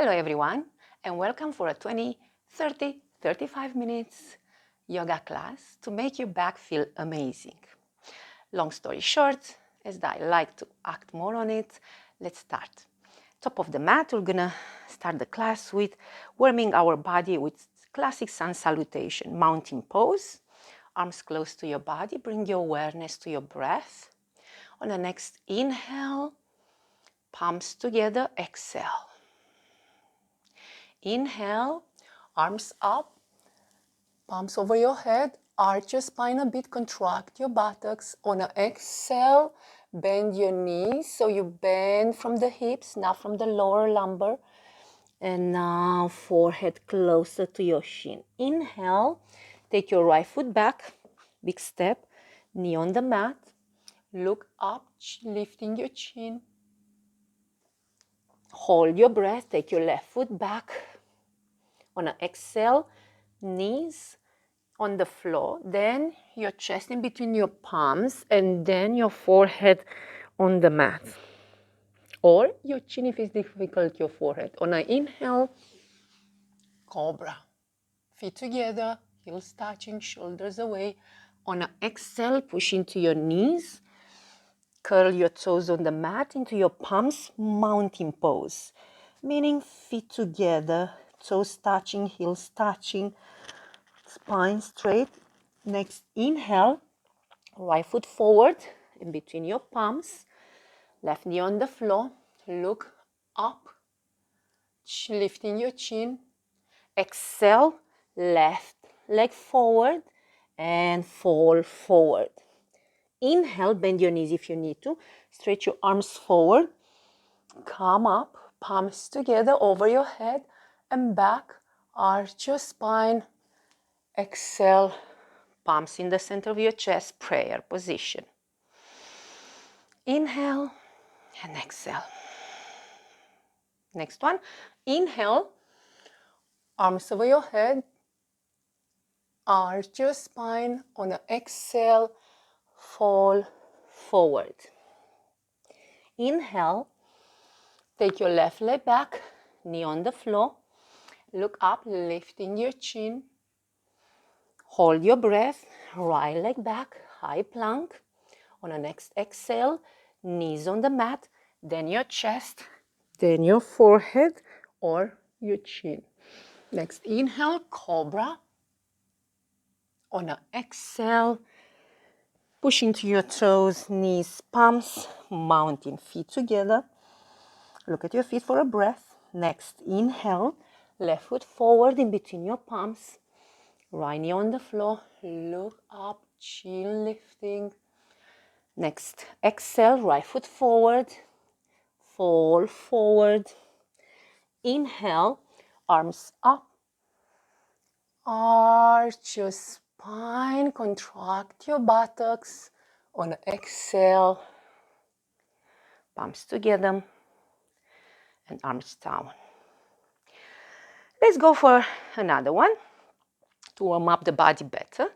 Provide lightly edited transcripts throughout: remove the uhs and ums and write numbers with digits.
Hello everyone, and welcome for a 20, 30, 35 minutes yoga class to make your back feel amazing. Long story short, as I like to act more on it, let's start. Top of the mat, we're gonna start the class with warming our body with classic sun salutation, mountain pose. Arms close to your body, bring your awareness to your breath. On the next inhale, palms together, exhale. Inhale, arms up, palms over your head, arch your spine a bit, contract your buttocks. On an exhale, bend your knees, so you bend from the hips, not from the lower lumbar. And now forehead closer to your shin. Inhale, take your right foot back, big step, knee on the mat. Look up, lifting your chin. Hold your breath, take your left foot back. On an exhale, knees on the floor, then your chest in between your palms, and then your forehead on the mat. Or your chin if it's difficult, your forehead. On an inhale, cobra. Feet together, heels touching, shoulders away. On an exhale, push into your knees. Curl your toes on the mat into your palms, mountain pose. Meaning feet together, toes touching, heels touching, spine straight. Next inhale, right foot forward in between your palms, left knee on the floor. Look up, lifting your chin. Exhale, left leg forward and fall forward. Inhale, bend your knees if you need to. Stretch your arms forward. Come up, palms together over your head and back. Arch your spine. Exhale, palms in the center of your chest, prayer position. Inhale and exhale. Next one. Inhale, arms over your head. Arch your spine. On an exhale, fall forward. Inhale, take your left leg back, knee on the floor. Look up, lifting your chin. Hold your breath, right leg back, high plank. On the next exhale, knees on the mat, then your chest, then your forehead or your chin. Next inhale, cobra. On an exhale, push into your toes, knees, palms, mountain, feet together. Look at your feet for a breath. Next inhale, left foot forward in between your palms. Right knee on the floor. Look up, chin lifting. Next exhale, right foot forward. Fall forward. Inhale, arms up. Arch your spine, contract your buttocks. On an exhale, palms together and arms down. Let's go for another one to warm up the body better.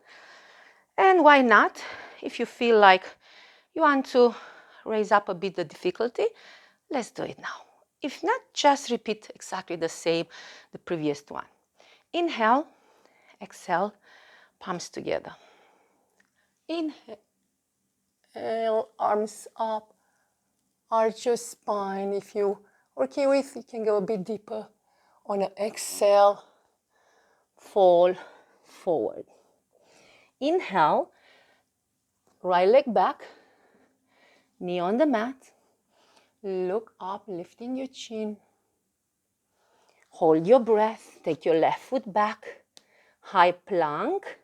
And why not, if you feel like you want to raise up a bit the difficulty, let's do it now. If not, just repeat exactly the same, the previous one. Inhale, exhale, palms together. Inhale, arms up, arch your spine. If you're okay with, you can go a bit deeper. On an exhale, fall forward. Inhale, right leg back, knee on the mat. Look up, lifting your chin. Hold your breath. Take your left foot back, high plank.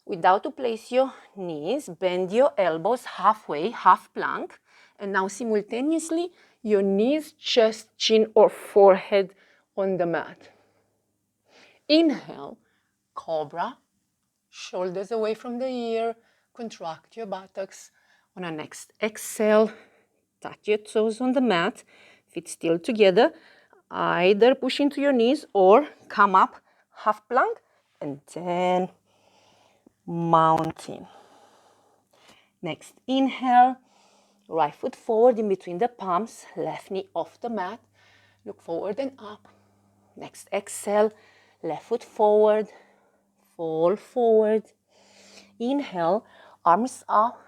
Without to place your knees, bend your elbows halfway, half plank. And now simultaneously, your knees, chest, chin, or forehead on the mat. Inhale, cobra. Shoulders away from the ear. Contract your buttocks. On the next exhale, touch your toes on the mat. Feet still together. Either push into your knees or come up, half plank, and then mountain. Next inhale, right foot forward in between the palms, left knee off the mat. Look forward and up. Next exhale, left foot forward, fall forward. Inhale, arms up,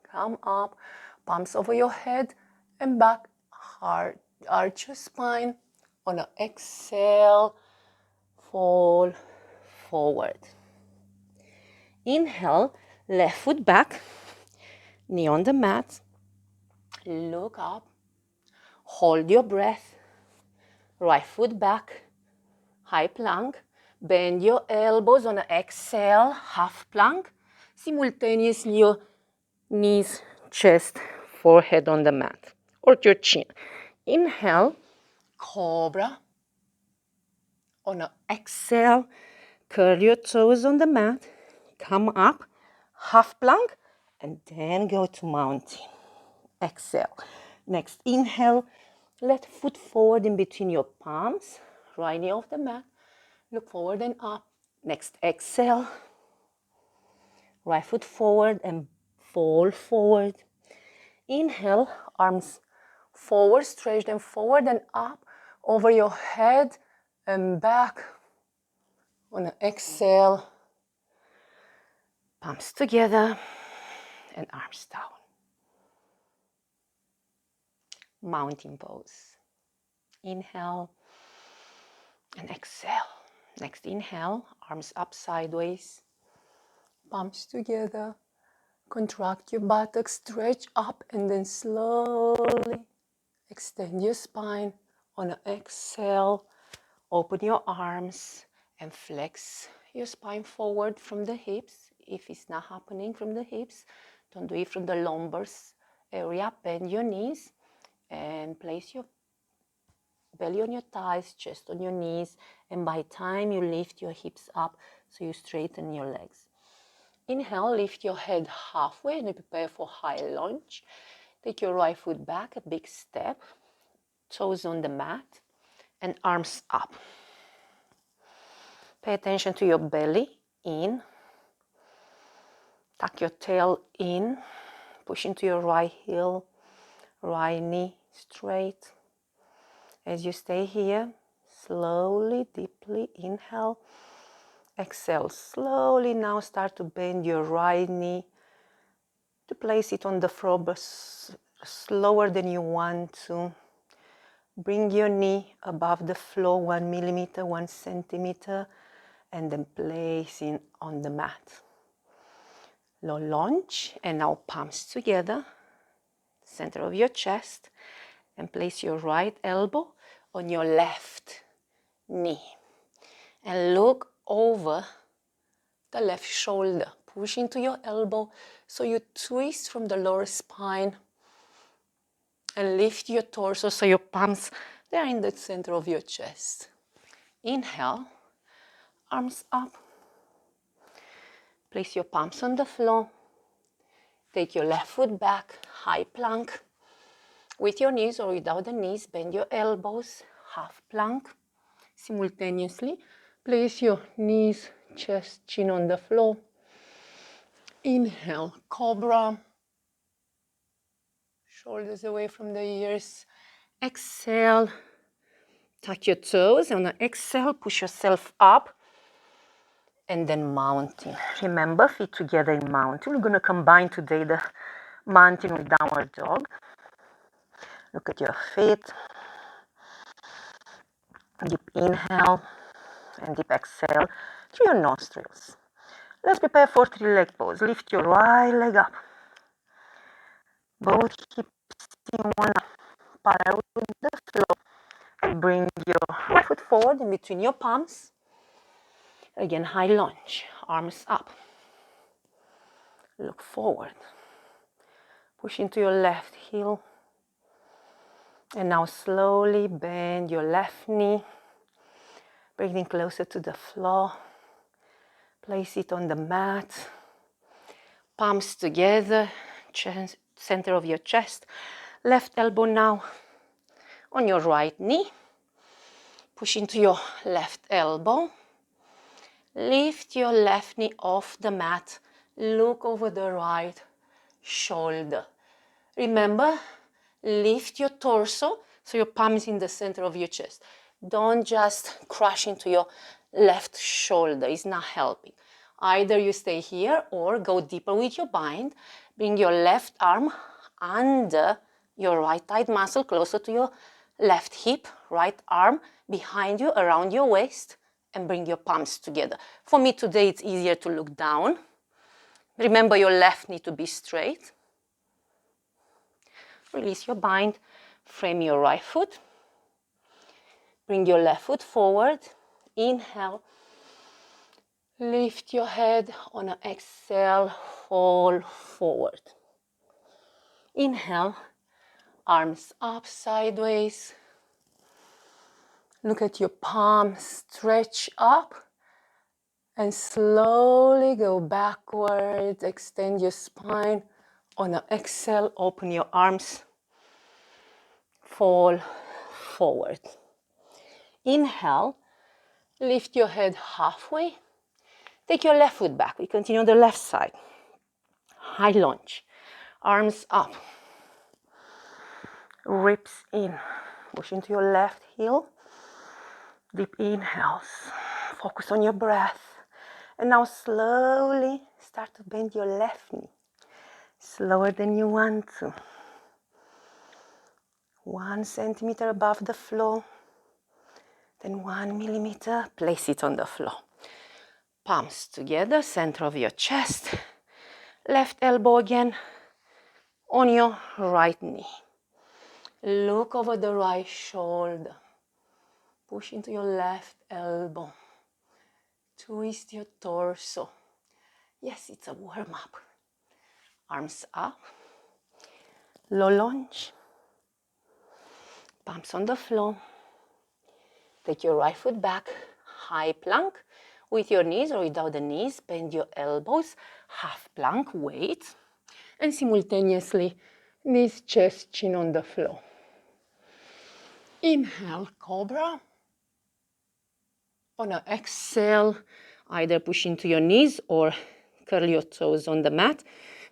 come up, palms over your head and back, hard, arch your spine. On an exhale, fall forward. Inhale, left foot back, knee on the mat, look up, hold your breath, right foot back, high plank, bend your elbows on an exhale, half plank, simultaneously your knees, chest, forehead on the mat, or your chin. Inhale, cobra. On an exhale, curl your toes on the mat, come up, half plank, and then go to mountain. Exhale. Next, inhale, let foot forward in between your palms, right knee off the mat, look forward and up. Next, exhale, right foot forward and fall forward. Inhale, arms forward, stretch them forward and up, over your head and back. On an exhale, palms together and arms down. Mountain pose. Inhale and exhale. Next inhale, arms up sideways, palms together. Contract your buttocks, stretch up and then slowly extend your spine. On an exhale, open your arms and flex your spine forward from the hips. If it's not happening from the hips, don't do it from the lumbar area. Bend your knees and place your belly on your thighs, chest on your knees, and by time you lift your hips up so you straighten your legs. Inhale, lift your head halfway and prepare for high lunge. Take your right foot back, a big step, toes on the mat, and arms up. Pay attention to your belly, in. Tuck your tail in, push into your right heel, right knee straight. As you stay here, slowly, deeply inhale. Exhale, slowly now start to bend your right knee to place it on the floor, but slower than you want to. Bring your knee above the floor 1 millimeter, 1 centimeter, and then place it on the mat. Low lunge, and now palms together, center of your chest, and place your right elbow on your left knee. And look over the left shoulder. Push into your elbow so you twist from the lower spine and lift your torso so your palms, they are in the center of your chest. Inhale, arms up. Place your palms on the floor. Take your left foot back, high plank. With your knees or without the knees, bend your elbows, half plank. Simultaneously, place your knees, chest, chin on the floor. Inhale, cobra. Shoulders away from the ears. Exhale, tuck your toes. On an exhale, push yourself up. And then mountain. Remember, feet together in mountain. We're going to combine today the mountain with downward dog. Look at your feet. Deep inhale and deep exhale through your nostrils. Let's prepare for three-leg pose. Lift your right leg up. Both hips in one parallel with the floor. And bring your right foot forward in between your palms. Again, high lunge. Arms up. Look forward. Push into your left heel. And now slowly bend your left knee. Bring it closer to the floor. Place it on the mat. Palms together. Center of your chest. Left elbow now on your right knee. Push into your left elbow. Lift your left knee off the mat. Look over the right shoulder. Remember, lift your torso So your palm is in the center of your chest. Don't just crush into your left shoulder. It's not helping. Either you stay here or go deeper with your bind. Bring your left arm under your right thigh muscle, closer to your left hip, right arm behind you, around your waist, and bring your palms together. For me today, it's easier to look down. Remember, your left knee to be straight. Release your bind, frame your right foot. Bring your left foot forward. Inhale. Lift your head. On an exhale, fall forward. Inhale, arms up, sideways. Look at your palms, stretch up. And slowly go backwards, extend your spine. On an exhale, open your arms, fall forward. Inhale, lift your head halfway. Take your left foot back. We continue on the left side. High lunge, arms up. Ribs in, push into your left heel. Deep inhales, focus on your breath. And now slowly start to bend your left knee. Slower than you want to. 1 centimeter above the floor. Then 1 millimeter, place it on the floor. Palms together, center of your chest. Left elbow again on your right knee. Look over the right shoulder. Push into your left elbow. Twist your torso. Yes, it's a warm-up. Arms up. Low lunge. Palms on the floor. Take your right foot back. High plank. With your knees or without the knees, bend your elbows. Half plank, weight. And simultaneously, knees, chest, chin on the floor. Inhale, cobra. On an exhale, either push into your knees or curl your toes on the mat.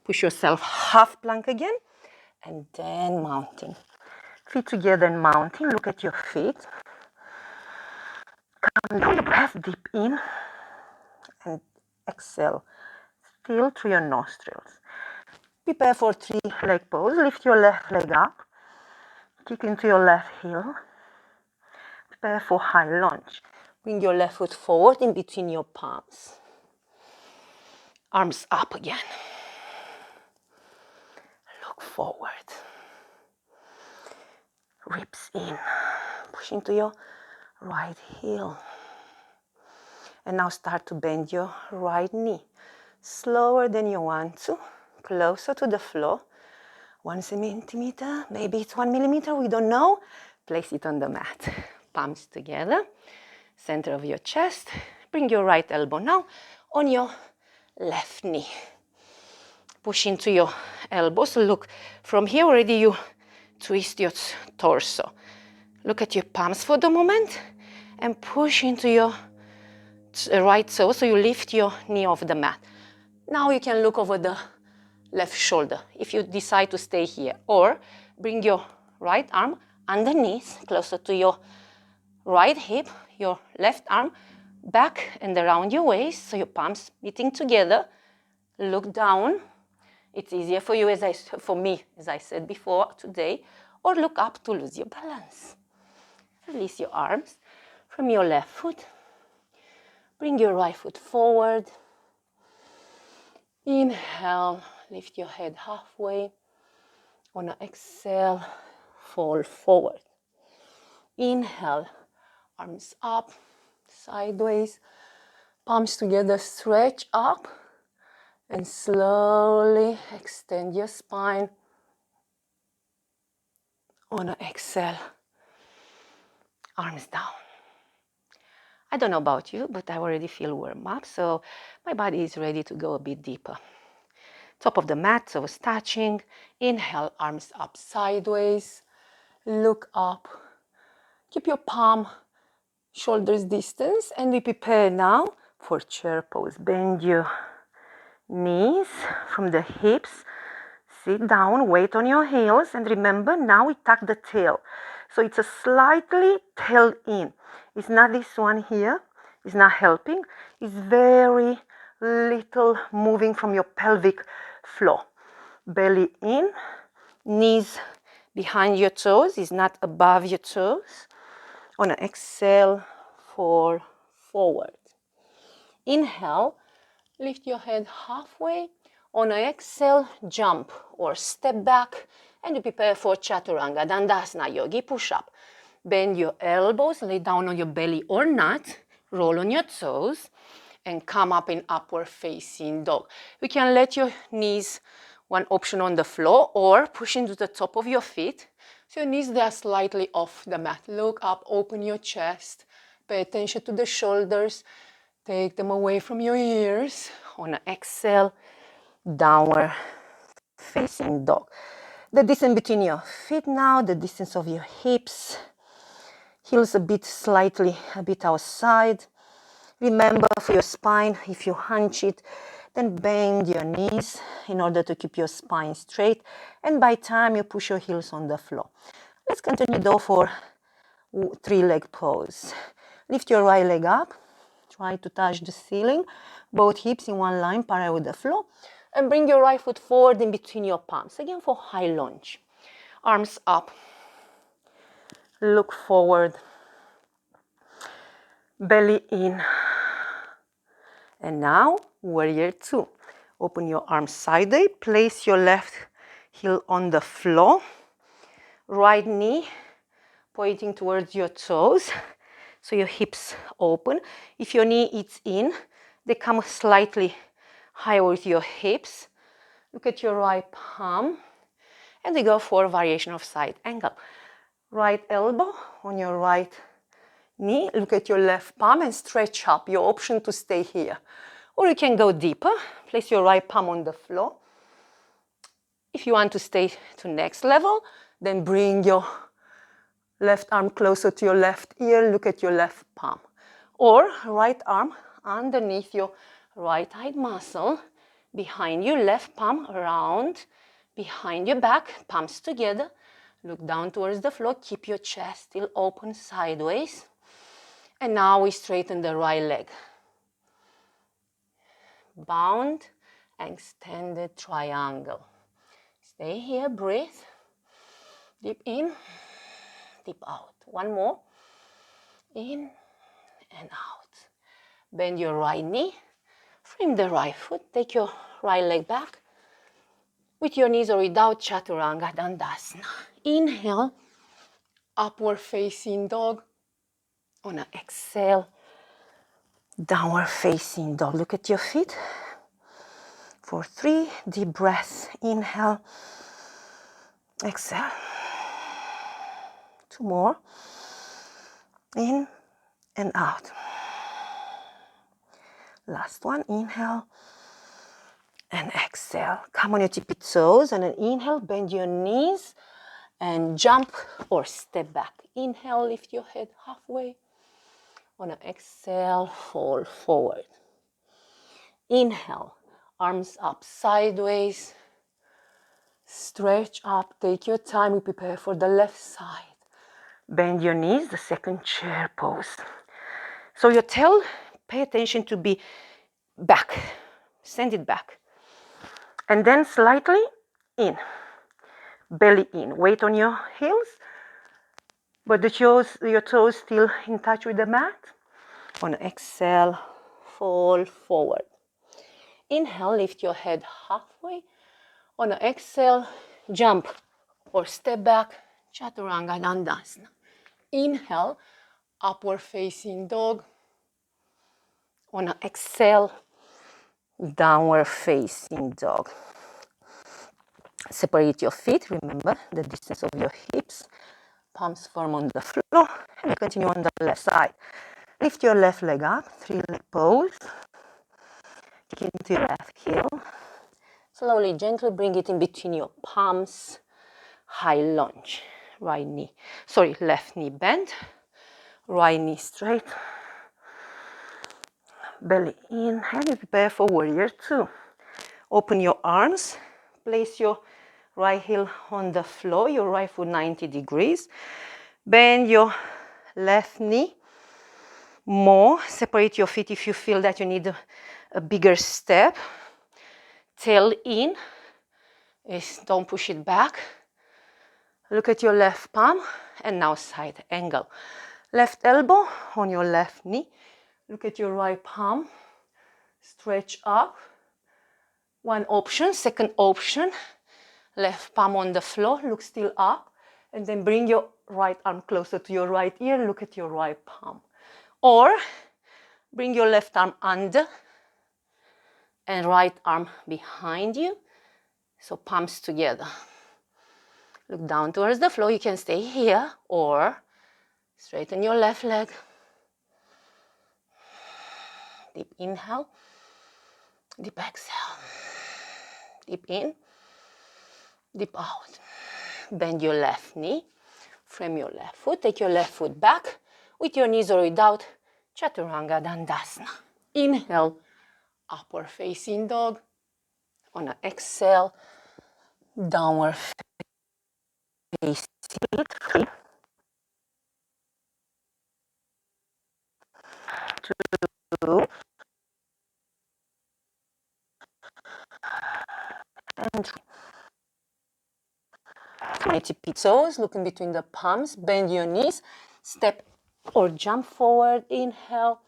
Push yourself half plank again, and then mounting. Feet together and mounting. Look at your feet. Calm down the breath, deep in, and exhale. Still through your nostrils. Prepare for 3-leg pose. Lift your left leg up. Kick into your left heel. Prepare for high lunge. Bring your left foot forward in between your palms. Arms up again. Look forward. Ribs in. Push into your right heel. And now start to bend your right knee. Slower than you want to. Closer to the floor. 1 centimeter, maybe it's 1 millimeter, we don't know. Place it on the mat. Palms together. Center of your chest. Bring your right elbow now on your left knee. Push into your elbows. Look, from here already you twist your torso. Look at your palms for the moment and push into your right toe so you lift your knee off the mat. Now you can look over the left shoulder if you decide to stay here, or bring your right arm underneath, closer to your right hip, your left arm back and around your waist, so your palms meeting together. Look down. It's easier for you, for me, as I said before today, or look up to lose your balance. Release your arms from your left foot. Bring your right foot forward. Inhale, lift your head halfway. On an exhale, fall forward. Inhale, arms up, sideways, palms together, stretch up, and slowly extend your spine. On an exhale, arms down. I don't know about you, but I already feel warm up, so my body is ready to go a bit deeper. Top of the mat, toes touching. Inhale, arms up sideways. Look up. Keep your palm shoulders distance, and we prepare now for chair pose. Bend your knees from the hips. Sit down, weight on your heels, and remember, now we tuck the tail. So it's a slightly tail in. It's not this one here. It's not helping. It's very little moving from your pelvic floor. Belly in, knees behind your toes, is not above your toes. On an exhale, fall forward. Inhale, lift your head halfway. On an exhale, jump or step back, and you prepare for Chaturanga Dandasana, yogi push-up. Bend your elbows, lay down on your belly or not, roll on your toes, and come up in upward facing dog. You can let your knees, one option on the floor, or push into the top of your feet. So your knees, they are slightly off the mat. Look up, open your chest, pay attention to the shoulders, take them away from your ears. On an exhale, downward facing dog. The distance between your feet now, the distance of your hips, heels a bit outside. Remember, for your spine, if you hunch it, then bend your knees in order to keep your spine straight. And by time you push your heels on the floor. Let's continue though for 3-leg pose. Lift your right leg up. Try to touch the ceiling. Both hips in one line, parallel with the floor. And bring your right foot forward in between your palms. Again for high lunge. Arms up. Look forward. Belly in. And now, warrior 2. Open your arms sideways. Place your left heel on the floor. Right knee pointing towards your toes. So your hips open. If your knee is in, they come slightly higher with your hips. Look at your right palm. And we go for a variation of side angle. Right elbow on your right knee. Look at your left palm and stretch up. Your option to stay here. Or you can go deeper. Place your right palm on the floor. If you want to stay to next level, then bring your left arm closer to your left ear. Look at your left palm. Or right arm underneath your right thigh muscle. Behind your left palm around. Behind your back. Palms together. Look down towards the floor. Keep your chest still open sideways. And now we straighten the right leg. Bound and extended triangle. Stay here, breathe. Deep in, deep out. One more. In and out. Bend your right knee. Frame the right foot. Take your right leg back. With your knees or without, Chaturanga Dandasana. Inhale, upward facing dog. On an exhale, downward facing dog. Look at your feet. For 3 deep breaths. Inhale, exhale. 2 more. In and out. Last one. Inhale and exhale. Come on your tippy toes and then inhale. Bend your knees and jump or step back. Inhale, lift your head halfway. On an exhale, fall forward. Inhale, arms up sideways. Stretch up, take your time. We prepare for the left side. Bend your knees, the second chair pose. So your tail, pay attention to be back. Send it back. And then slightly in. Belly in. Weight on your heels. But your toes still in touch with the mat. On exhale, fall forward. Inhale, lift your head halfway. On an exhale, jump or step back, Chaturanga Dandasana. Inhale, upward facing dog. On an exhale, downward facing dog. Separate your feet, remember the distance of your hips. Palms firm on the floor, and continue on the left side. Lift your left leg up, 3-leg pose. Kick into your left heel. Slowly, gently bring it in between your palms. High lunge. Left knee bent. Right knee straight. Belly in, and you prepare for warrior 2. Open your arms. Place your right heel on the floor, your right foot 90 degrees. Bend your left knee more. Separate your feet if you feel that you need a bigger step. Tail in. Don't push it back. Look at your left palm. And now side angle. Left elbow on your left knee. Look at your right palm. Stretch up. One option. Second option. Left palm on the floor. Look still up. And then bring your right arm closer to your right ear. Look at your right palm. Or bring your left arm under and right arm behind you. So palms together. Look down towards the floor. You can stay here or straighten your left leg. Deep inhale. Deep exhale. Deep in. Deep out. Bend your left knee. Frame your left foot. Take your left foot back with your knees or without. Chaturanga Dandasana. Inhale. Upward facing dog. On an exhale. Downward facing dog. 2 and 3. 20 toes, looking between the palms, bend your knees, step or jump forward, inhale,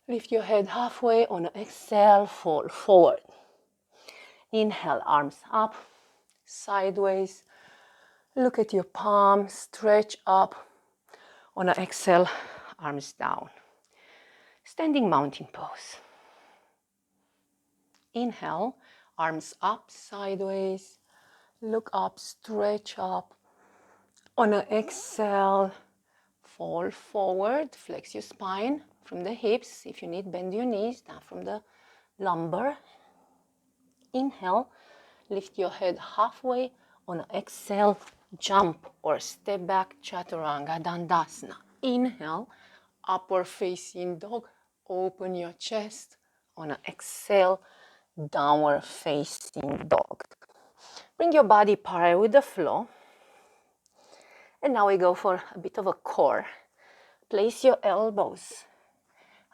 lift your head halfway, on an exhale, fall forward. Inhale, arms up, sideways, look at your palms, stretch up, on an exhale, arms down. Standing mountain pose. Inhale, arms up, sideways, look up, stretch up. On an exhale, fall forward, flex your spine from the hips. If you need, bend your knees down from the lumbar. Inhale, lift your head halfway. On an exhale, jump or step back, Chaturanga Dandasana. Inhale, upward facing dog, open your chest. On an exhale, downward facing dog. Bring your body parallel with the floor. And now we go for a bit of a core. Place your elbows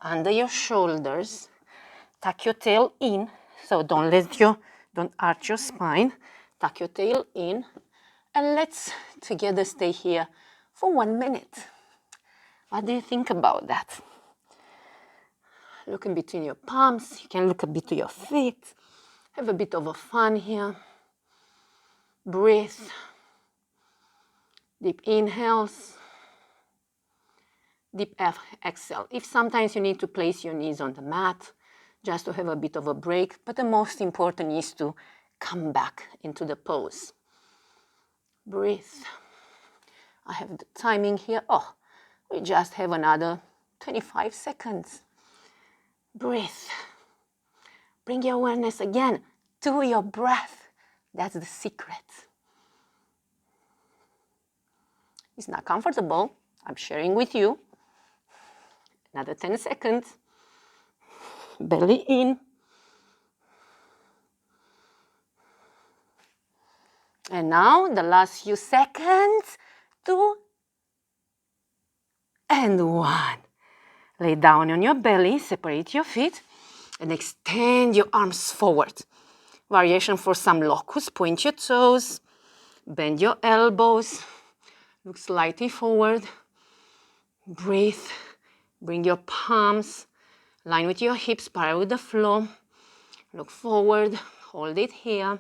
under your shoulders. Tuck your tail in. So don't arch your spine. Tuck your tail in. And let's together stay here for 1 minute. What do you think about that? Look in between your palms. You can look a bit to your feet. Have a bit of a fun here. Breathe. Deep inhales. Deep exhale. If sometimes you need to place your knees on the mat, just to have a bit of a break, but the most important is to come back into the pose. Breathe. I have the timing here. Oh, we just have another 25 seconds. Breathe. Bring your awareness again to your breath. That's the secret. It's not comfortable. I'm sharing with you. Another 10 seconds. Belly in. And now the last few seconds. 2 and 1. Lay down on your belly, separate your feet, and extend your arms forward. Variation for some locust. Point your toes, bend your elbows, look slightly forward. Breathe. Bring your palms, line with your hips, parallel with the floor. Look forward, hold it here.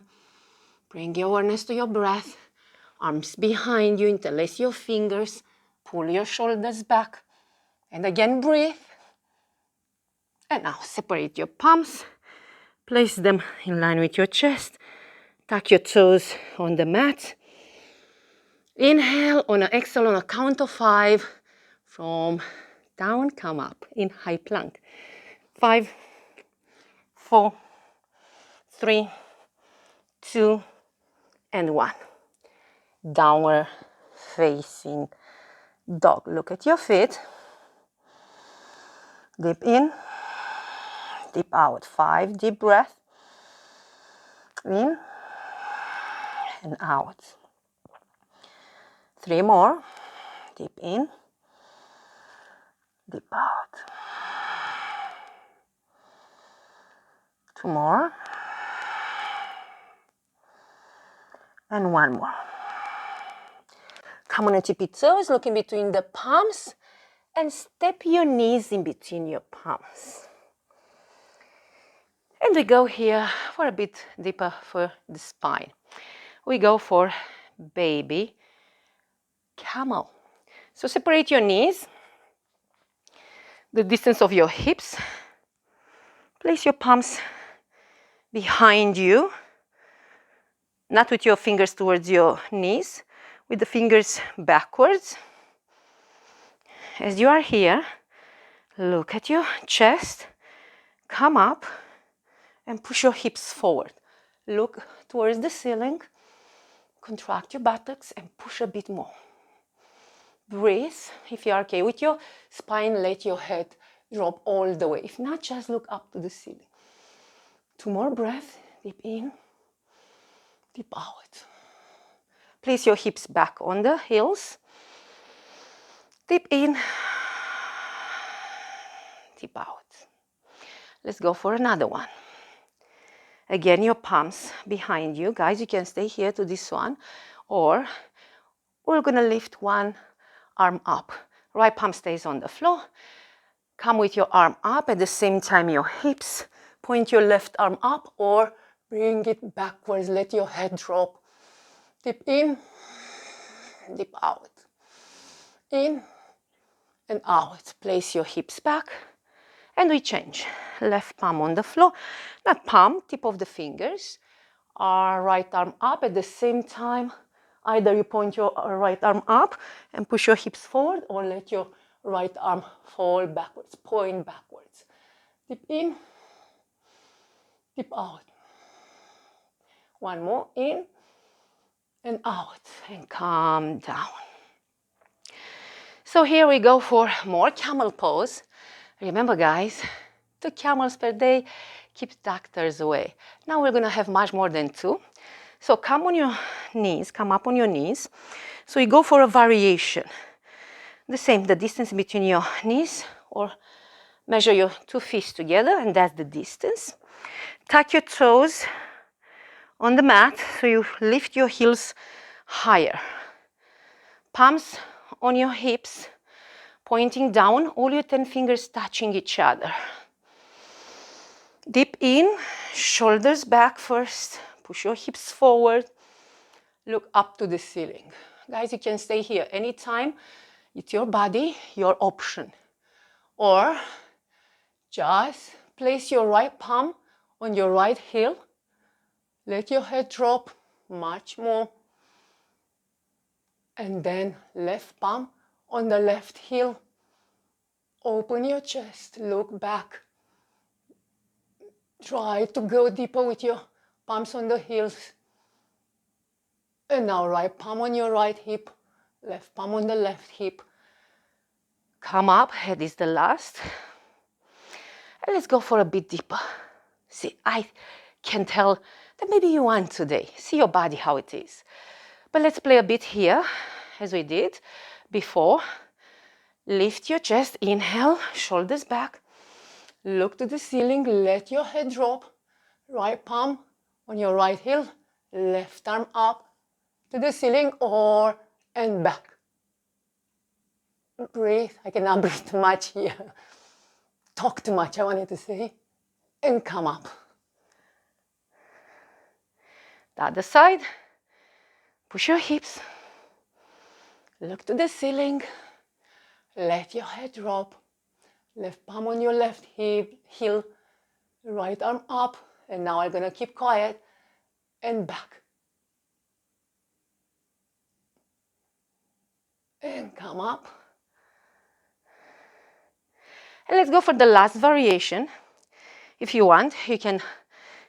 Bring your awareness to your breath. Arms behind you, interlace your fingers, pull your shoulders back. And again, breathe. And now separate your palms, place them in line with your chest. Tuck your toes on the mat. Inhale, on an exhale, on a count of 5. From down, come up in high plank. 5, 4, 3, 2, and 1. Downward facing dog. Look at your feet. Deep in, deep out. 5 deep breaths. In and out. 3 more. Deep in, deep out. 2 more. And 1 more. Come on your tippy toes, look in between the palms, and step your knees in between your palms. And we go here for a bit deeper for the spine. We go for baby camel. So separate your knees, the distance of your hips. Place your palms behind you, not with your fingers towards your knees, with the fingers backwards. As you are here, look at your chest, come up, and push your hips forward. Look towards the ceiling, contract your buttocks, and push a bit more. Breathe. If you are okay with your spine, let your head drop all the way. If not, just look up to the ceiling. 2 more breaths. Deep in, deep out. Place your hips back on the heels. Deep in, deep out. Let's go for another one. Again, your palms behind you. Guys, you can stay here to this one, or we're gonna lift one arm up. Right palm stays on the floor. Come with your arm up. At the same time, your hips. Point your left arm up or bring it backwards. Let your head drop. Deep in, deep out. In and out. Place your hips back. And we change. Left palm on the floor. Not palm, tip of the fingers. Our right arm up. At the same time, either you point your right arm up and push your hips forward, or let your right arm fall backwards. Point backwards. Deep in, deep out. One more. In and out. And calm down. So here we go for more camel pose. Remember, guys, 2 camels per day keeps doctors away. Now we're going to have much more than 2. So come on your knees, come up on your knees. So you go for a variation. The same, the distance between your knees, or measure your 2 feet together, and that's the distance. Tuck your toes on the mat, so you lift your heels higher. Palms on your hips, pointing down, all your 10 fingers touching each other. Deep in, shoulders back first, push your hips forward, look up to the ceiling. Guys, you can stay here anytime. It's your body, your option. Or just place your right palm on your right heel. Let your head drop much more. And then left palm on the left heel. Open your chest, look back. Try to go deeper with your palms on the heels. And now right palm on your right hip, left palm on the left hip. Come up, head is the last. And let's go for a bit deeper. See, I can tell that maybe you want today. See your body how it is. But let's play a bit here, as we did before. Lift your chest, inhale, shoulders back. Look to the ceiling, let your head drop. Right palm on your right heel, left arm up to the ceiling or and back. Breathe. I cannot breathe too much here. Talk too much, I wanted to say. And come up. The other side. Push your hips. Look to the ceiling. Let your head drop. Left palm on your left heel. Right arm up. And now I'm going to keep quiet. And back. And come up. And let's go for the last variation. If you want, you can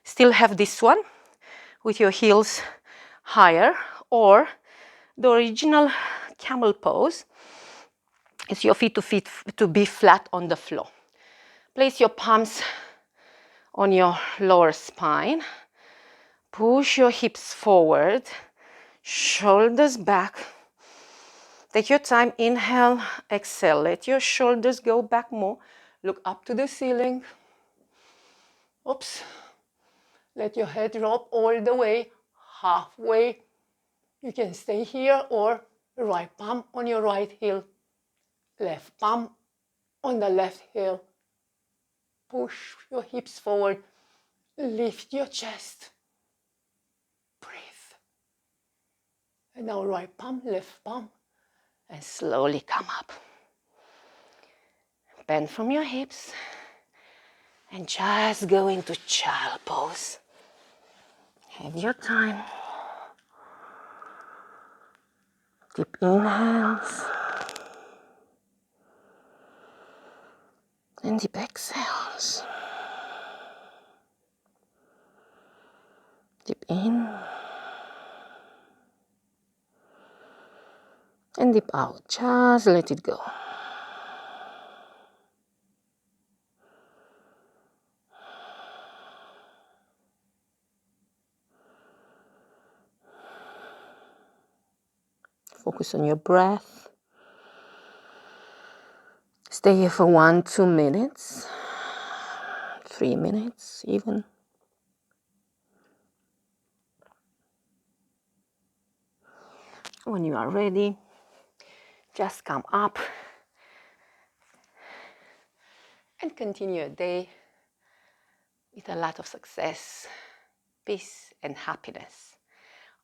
still have this one with your heels higher, or the original camel pose is your feet to be flat on the floor. Place your palms on your lower spine. Push your hips forward, shoulders back. Take your time, inhale, exhale. Let your shoulders go back more. Look up to the ceiling. Oops. Let your head drop all the way, halfway. You can stay here or right palm on your right heel, left palm on the left heel. Push your hips forward, lift your chest. Breathe. And now right palm, left palm, and slowly come up. Bend from your hips and just go into child pose. Have your time. Deep inhales and deep exhales. Deep in and deep out. Just let it go. Focus on your breath. Stay here for 1-2 minutes, 3 minutes even. When you are ready, just come up and continue your day with a lot of success, peace, and happiness.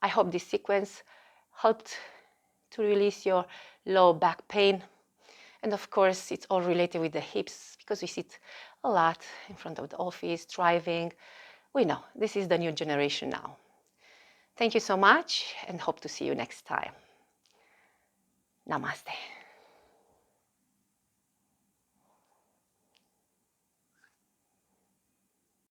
I hope this sequence helped to release your low back pain. And of course, it's all related with the hips because we sit a lot in front of the office, driving. We know this is the new generation now. Thank you so much and hope to see you next time. Namaste.